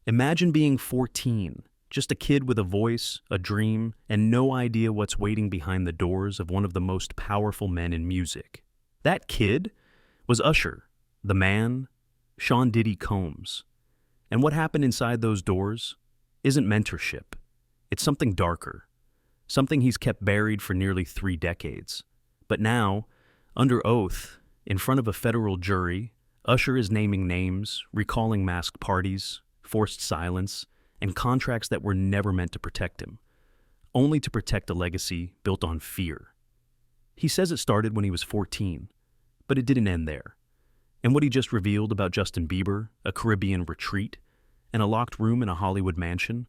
Imagine being 14, just a kid with a voice, a dream, and no idea what's waiting behind the doors of one of the most powerful men in music. That kid was Usher, the man, Sean Diddy Combs. And what happened inside those doors isn't mentorship. It's something darker, something he's kept buried for nearly 3 decades. But now, under oath, in front of a federal jury, Usher is naming names, recalling masked parties, forced silence, and contracts that were never meant to protect him, only to protect a legacy built on fear. He says it started when he was 14, but it didn't end there. And what he just revealed about Justin Bieber, a Caribbean retreat, and a locked room in a Hollywood mansion,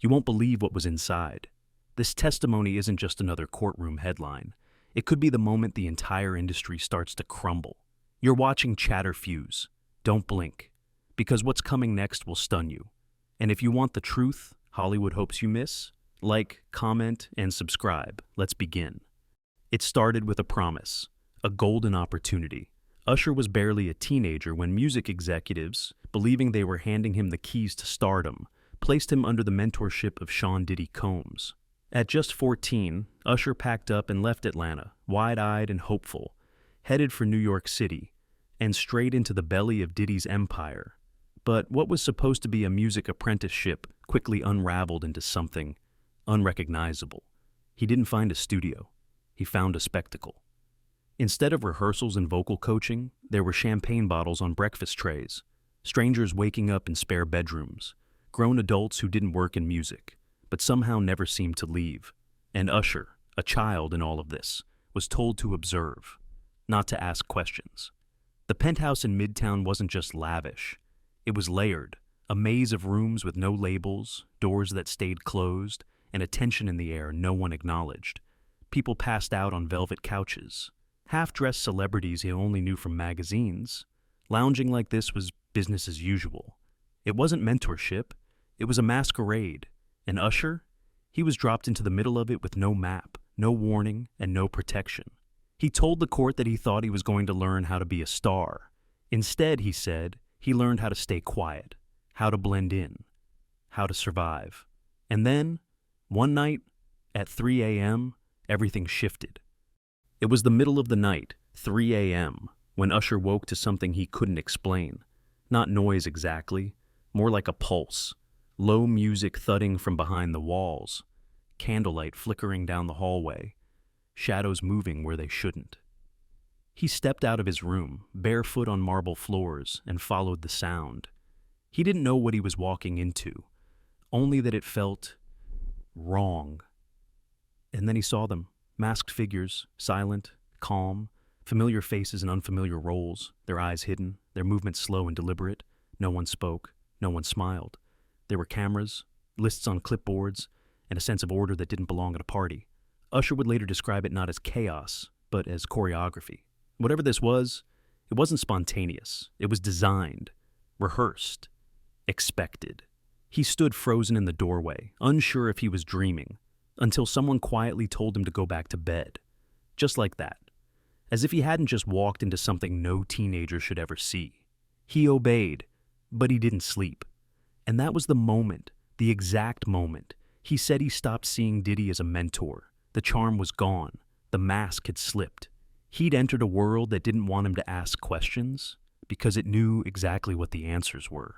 you won't believe what was inside. This testimony isn't just another courtroom headline. It could be the moment the entire industry starts to crumble. You're watching Chatter Fuse. Don't blink, because what's coming next will stun you. And if you want the truth Hollywood hopes you miss, like, comment, and subscribe. Let's begin. It started with a promise, a golden opportunity. Usher was barely a teenager when music executives, believing they were handing him the keys to stardom, placed him under the mentorship of Sean Diddy Combs. At just 14, Usher packed up and left Atlanta, wide-eyed and hopeful, headed for New York City, and straight into the belly of Diddy's empire. But what was supposed to be a music apprenticeship quickly unraveled into something unrecognizable. He didn't find a studio. He found a spectacle. Instead of rehearsals and vocal coaching, there were champagne bottles on breakfast trays, strangers waking up in spare bedrooms, grown adults who didn't work in music, but somehow never seemed to leave. And Usher, a child in all of this, was told to observe, not to ask questions. The penthouse in Midtown wasn't just lavish. It was layered, a maze of rooms with no labels, doors that stayed closed, and a tension in the air no one acknowledged. People passed out on velvet couches, half-dressed celebrities he only knew from magazines. Lounging like this was business as usual. It wasn't mentorship, it was a masquerade. And Usher? He was dropped into the middle of it with no map, no warning, and no protection. He told the court that he thought he was going to learn how to be a star. Instead, he said, he learned how to stay quiet, how to blend in, how to survive. And then, one night, at 3 a.m., everything shifted. It was the middle of the night, 3 a.m., when Usher woke to something he couldn't explain. Not noise exactly, more like a pulse. Low music thudding from behind the walls, candlelight flickering down the hallway, shadows moving where they shouldn't. He stepped out of his room, barefoot on marble floors, and followed the sound. He didn't know what he was walking into, only that it felt wrong. And then he saw them, masked figures, silent, calm, familiar faces in unfamiliar roles, their eyes hidden, their movements slow and deliberate. No one spoke, no one smiled. There were cameras, lists on clipboards, and a sense of order that didn't belong at a party. Usher would later describe it not as chaos, but as choreography. Whatever this was, it wasn't spontaneous. It was designed, rehearsed, expected. He stood frozen in the doorway, unsure if he was dreaming, until someone quietly told him to go back to bed. Just like that. As if he hadn't just walked into something no teenager should ever see. He obeyed, but he didn't sleep. And that was the moment, the exact moment, he said he stopped seeing Diddy as a mentor. The charm was gone. The mask had slipped. He'd entered a world that didn't want him to ask questions because it knew exactly what the answers were.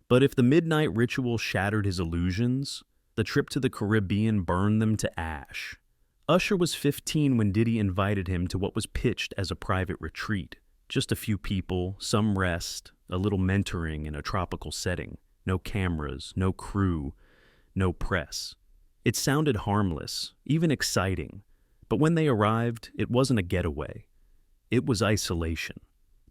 But if the midnight ritual shattered his illusions, the trip to the Caribbean burned them to ash. Usher was 15 when Diddy invited him to what was pitched as a private retreat. Just a few people, some rest, a little mentoring in a tropical setting. No cameras, no crew, no press. It sounded harmless, even exciting. But when they arrived, it wasn't a getaway. It was isolation.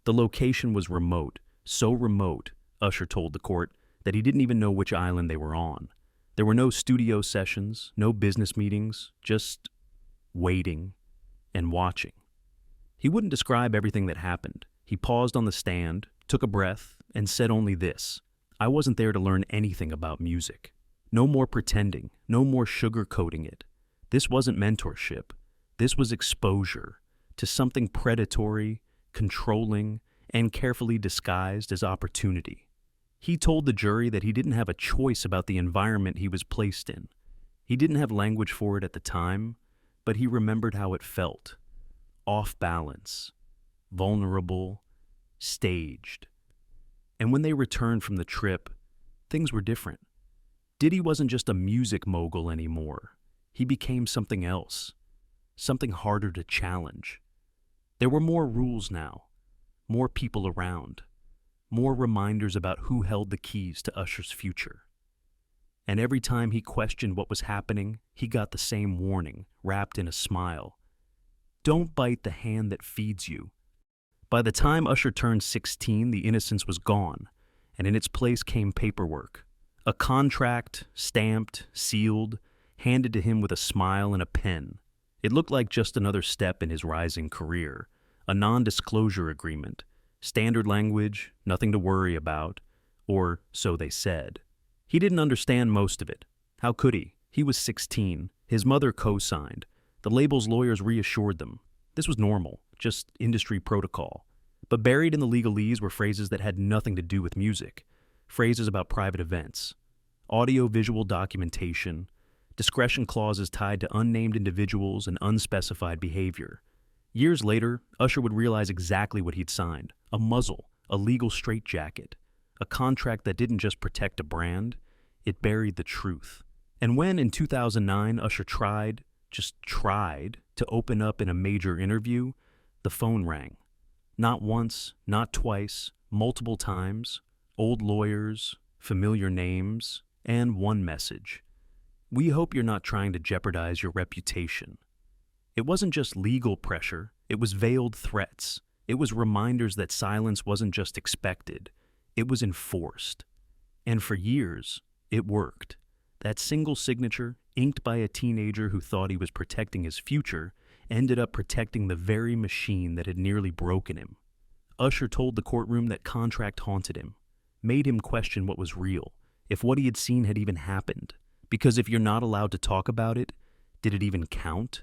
The location was remote, so remote, Usher told the court, that he didn't even know which island they were on. There were no studio sessions, no business meetings, just waiting and watching. He wouldn't describe everything that happened. He paused on the stand, took a breath, and said only this: I wasn't there to learn anything about music. No more pretending, no more sugarcoating it. This wasn't mentorship. This was exposure to something predatory, controlling, and carefully disguised as opportunity. He told the jury that he didn't have a choice about the environment he was placed in. He didn't have language for it at the time, but he remembered how it felt. Off balance, vulnerable, staged. And when they returned from the trip, things were different. Diddy wasn't just a music mogul anymore. He became something else, something harder to challenge. There were more rules now, more people around, more reminders about who held the keys to Usher's future. And every time he questioned what was happening, he got the same warning, wrapped in a smile. Don't bite the hand that feeds you. By the time Usher turned 16, the innocence was gone, and in its place came paperwork. A contract, stamped, sealed, handed to him with a smile and a pen. It looked like just another step in his rising career, a non-disclosure agreement, standard language, nothing to worry about, or so they said. He didn't understand most of it. How could he? He was 16. His mother co-signed. The label's lawyers reassured them. This was normal, just industry protocol. But buried in the legalese were phrases that had nothing to do with music. Phrases about private events, audio-visual documentation, discretion clauses tied to unnamed individuals and unspecified behavior. Years later, Usher would realize exactly what he'd signed: a muzzle, a legal straitjacket, a contract that didn't just protect a brand, it buried the truth. And when, in 2009, Usher tried to open up in a major interview, the phone rang. Not once, not twice, multiple times. Old lawyers, familiar names, and one message: we hope you're not trying to jeopardize your reputation. It wasn't just legal pressure, it was veiled threats. It was reminders that silence wasn't just expected, it was enforced. And for years, it worked. That single signature, inked by a teenager who thought he was protecting his future, ended up protecting the very machine that had nearly broken him. Usher told the courtroom that contract haunted him, made him question what was real, if what he had seen had even happened. Because if you're not allowed to talk about it, did it even count?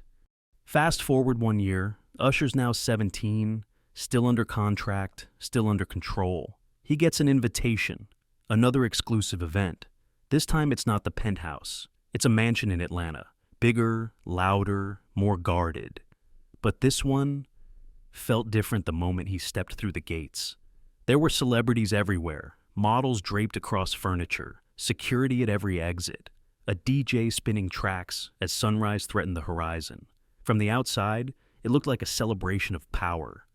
Fast forward 1 year, Usher's now 17, still under contract, still under control. He gets an invitation, another exclusive event. This time it's not the Penthouse. It's a mansion in Atlanta. Bigger, louder, more guarded. But this one felt different the moment he stepped through the gates. There were celebrities everywhere, models draped across furniture, security at every exit, a DJ spinning tracks as sunrise threatened the horizon. From the outside, it looked like a celebration of power.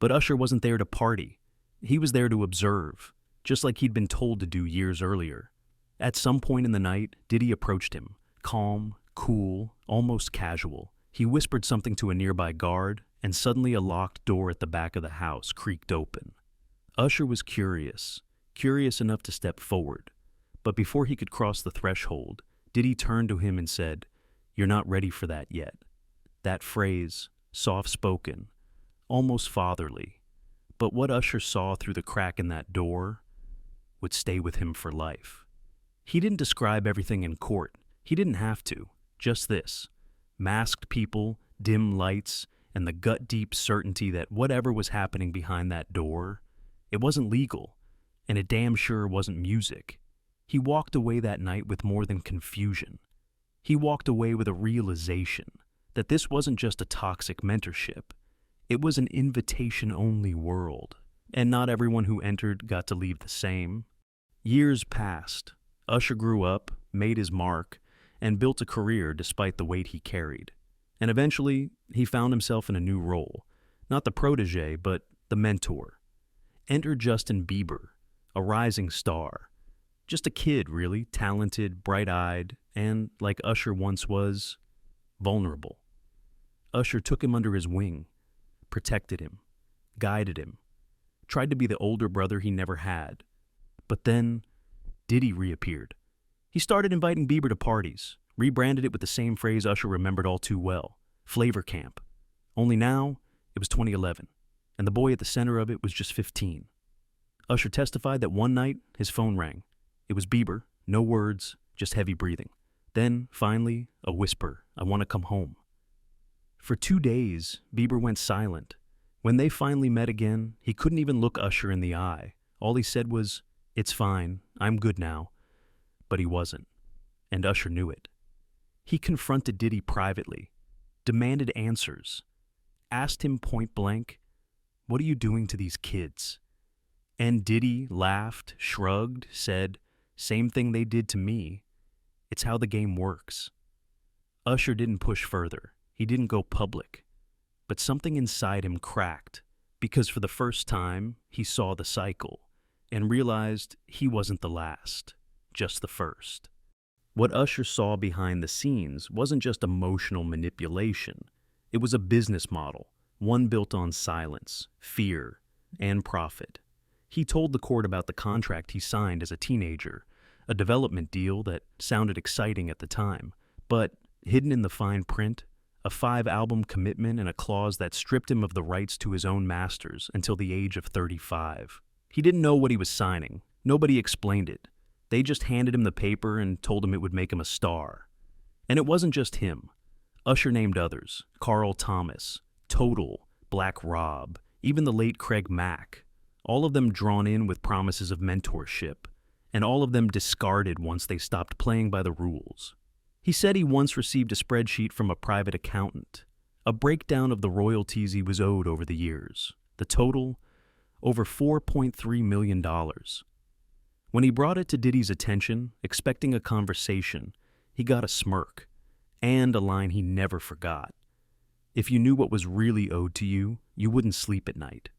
But Usher wasn't there to party. He was there to observe, just like he'd been told to do years earlier. At some point in the night, Diddy approached him, calm, cool, almost casual. He whispered something to a nearby guard, and suddenly a locked door at the back of the house creaked open. Usher was curious enough to step forward. But before he could cross the threshold, Diddy turned to him and said, "You're not ready for that yet." That phrase, soft-spoken, almost fatherly. But what Usher saw through the crack in that door would stay with him for life. He didn't describe everything in court. He didn't have to. Just this: masked people, dim lights, and the gut-deep certainty that whatever was happening behind that door, it wasn't legal, and it damn sure wasn't music. He walked away that night with more than confusion. He walked away with a realization that this wasn't just a toxic mentorship. It was an invitation-only world, and not everyone who entered got to leave the same. Years passed. Usher grew up, made his mark, and built a career despite the weight he carried. And eventually, he found himself in a new role. Not the protege, but the mentor. Enter Justin Bieber, a rising star. Just a kid, really, talented, bright-eyed, and, like Usher once was, vulnerable. Usher took him under his wing, protected him, guided him, tried to be the older brother he never had. But then, Diddy reappeared. He started inviting Bieber to parties, rebranded it with the same phrase Usher remembered all too well: Flavor Camp. Only now, it was 2011, and the boy at the center of it was just 15. Usher testified that one night, his phone rang. It was Bieber, no words, just heavy breathing. Then, finally, a whisper: "I want to come home." For 2 days, Bieber went silent. When they finally met again, he couldn't even look Usher in the eye. All he said was, "It's fine, I'm good now." But he wasn't, and Usher knew it. He confronted Diddy privately, demanded answers, asked him point blank, "What are you doing to these kids?" And Diddy laughed, shrugged, said, "Same thing they did to me. It's how the game works." Usher didn't push further. He didn't go public. But something inside him cracked, because for the first time, he saw the cycle and realized he wasn't the last, just the first. What Usher saw behind the scenes wasn't just emotional manipulation. It was a business model, one built on silence, fear, and profit. He told the court about the contract he signed as a teenager, a development deal that sounded exciting at the time, but hidden in the fine print, a 5-album commitment and a clause that stripped him of the rights to his own masters until the age of 35. He didn't know what he was signing. Nobody explained it. They just handed him the paper and told him it would make him a star. And it wasn't just him. Usher named others: Carl Thomas, Total, Black Rob, even the late Craig Mack. All of them drawn in with promises of mentorship, and all of them discarded once they stopped playing by the rules. He said he once received a spreadsheet from a private accountant, a breakdown of the royalties he was owed over the years. The total, over $4.3 million. When he brought it to Diddy's attention, expecting a conversation, he got a smirk, and a line he never forgot. "If you knew what was really owed to you, you wouldn't sleep at night."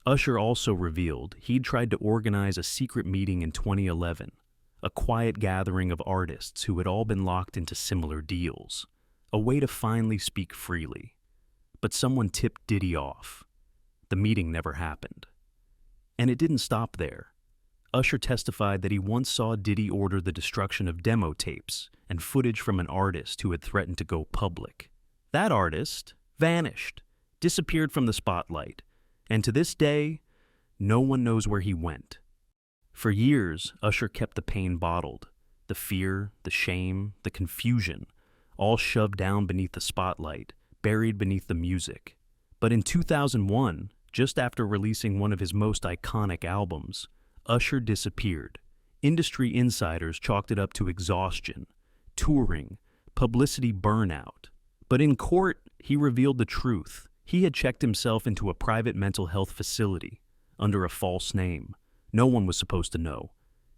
Usher also revealed he'd tried to organize a secret meeting in 2011, a quiet gathering of artists who had all been locked into similar deals, a way to finally speak freely. But someone tipped Diddy off. The meeting never happened. And it didn't stop there. Usher testified that he once saw Diddy order the destruction of demo tapes and footage from an artist who had threatened to go public. That artist vanished, disappeared from the spotlight, and to this day, no one knows where he went. For years, Usher kept the pain bottled, the fear, the shame, the confusion, all shoved down beneath the spotlight, buried beneath the music. But in 2001, just after releasing one of his most iconic albums, Usher disappeared. Industry insiders chalked it up to exhaustion, touring, publicity burnout. But in court, he revealed the truth. He had checked himself into a private mental health facility under a false name. No one was supposed to know.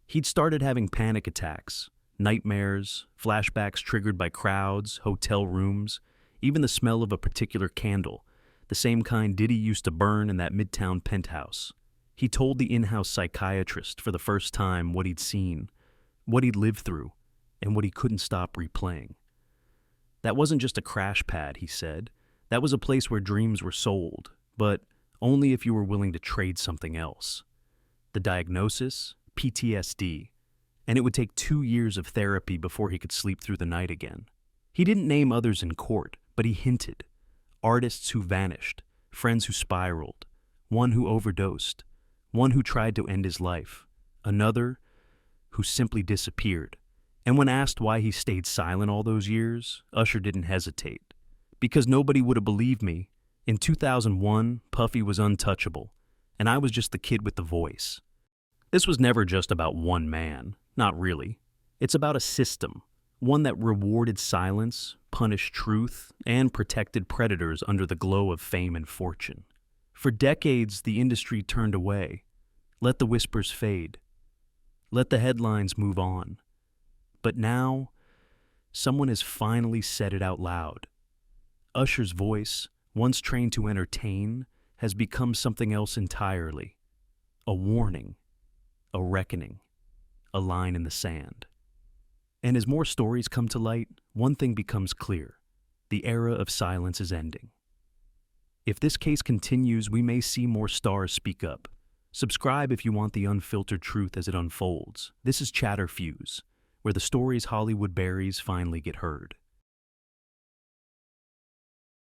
He'd started having panic attacks, nightmares, flashbacks triggered by crowds, hotel rooms, even the smell of a particular candle, the same kind Diddy used to burn in that Midtown penthouse. He told the in-house psychiatrist for the first time what he'd seen, what he'd lived through, and what he couldn't stop replaying. That wasn't just a crash pad, he said. That was a place where dreams were sold, but only if you were willing to trade something else. The diagnosis? PTSD. And it would take 2 years of therapy before he could sleep through the night again. He didn't name others in court, but he hinted. Artists who vanished, friends who spiraled, one who overdosed, one who tried to end his life, another who simply disappeared. And when asked why he stayed silent all those years, Usher didn't hesitate. Because nobody would have believed me. In 2001, Puffy was untouchable, and I was just the kid with the voice. This was never just about one man, not really. It's about a system, one that rewarded silence, punished truth, and protected predators under the glow of fame and fortune. For decades, the industry turned away, let the whispers fade, let the headlines move on. But now, someone has finally said it out loud. Usher's voice, once trained to entertain, has become something else entirely. A warning, a reckoning, a line in the sand. And as more stories come to light, one thing becomes clear. The era of silence is ending. If this case continues, we may see more stars speak up. Subscribe if you want the unfiltered truth as it unfolds. This is Chatterfuse, where the stories Hollywood buries finally get heard.